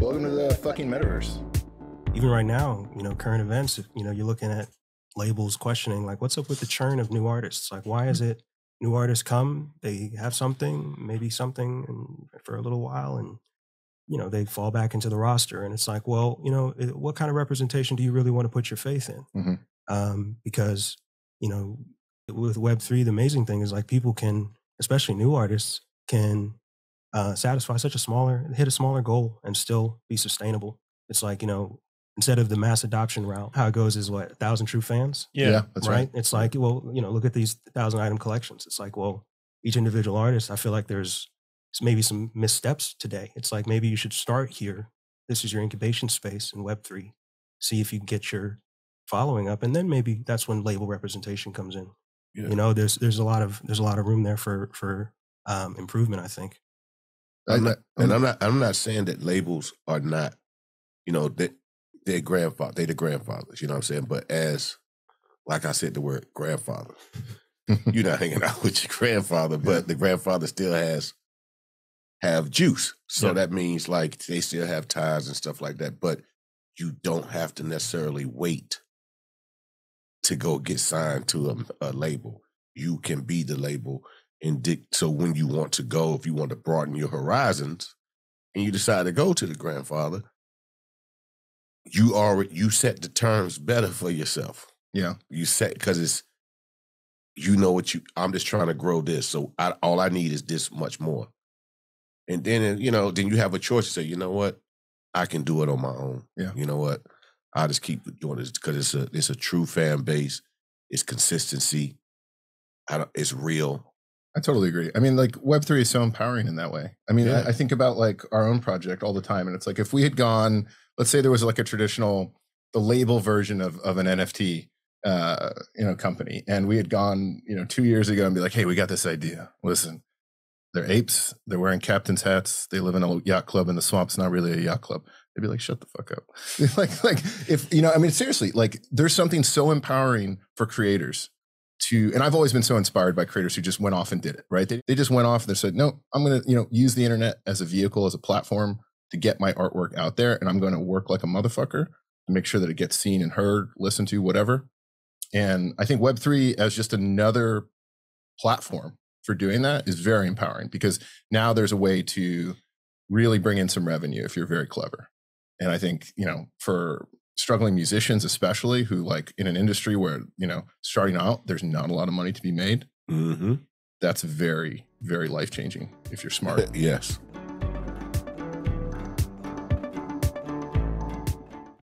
Welcome to the fucking metaverse. Even right now, current events, you're looking at labels questioning, like, what's up with the churn of new artists? Like, why is it new artists come, they have something, maybe something for a little while, and, they fall back into the roster. And it's like, well, what kind of representation do you really want to put your faith in? Because, with Web3, the amazing thing is, like, people can, especially new artists, can satisfy hit a smaller goal and still be sustainable. It's like, instead of the mass adoption route, how it goes is what, 1,000 true fans? Yeah, that's right. It's like, well, look at these 1,000 item collections. It's like, well, each individual artist, I feel like there's maybe some missteps today. It's like, maybe you should start here. This is your incubation space in Web3. See if you can get your following up. And then maybe that's when label representation comes in. Yeah. There's a lot of room there for improvement, I think. I'm not saying that labels are not, they're the grandfathers, you know what I'm saying? But like I said, the word grandfather, you're not hanging out with your grandfather, but the grandfather still have juice. So that means, like, they still have ties and stuff like that, but you don't have to necessarily wait to go get signed to a label. You can be the label. So when you want to go, if you want to broaden your horizons and you decide to go to the grandfather, you set the terms better for yourself. Yeah. You set, because I'm just trying to grow this. So all I need is this much more. And then, then you have a choice to say, you know what? I can do it on my own. Yeah. You know what? I'll just keep doing this because it's a true fan base. It's consistency. It's real. I totally agree. I mean, like, Web3 is so empowering in that way. I mean, I think about, like, our own project all the time. And it's like, if we had gone, let's say there was like a the label version of an NFT, company. And we had gone, 2 years ago and be like, hey, we got this idea. Listen, they're apes. They're wearing captain's hats. They live in a yacht club in the swamp. It's not really a yacht club. They'd be like, shut the fuck up. like if, seriously, like, there's something so empowering for creators and I've always been so inspired by creators who just went off and did it, right? They just went off and they said, no, I'm going to, use the internet as a vehicle, as a platform to get my artwork out there. And I'm going to work like a motherfucker to make sure that it gets seen and heard, listened to, whatever. And I think Web3 as just another platform for doing that is very empowering, because now there's a way to really bring in some revenue if you're very clever. And I think, for struggling musicians, especially, who, like, in an industry where, starting out, there's not a lot of money to be made. Mm-hmm. That's very, very life-changing if you're smart. Yes.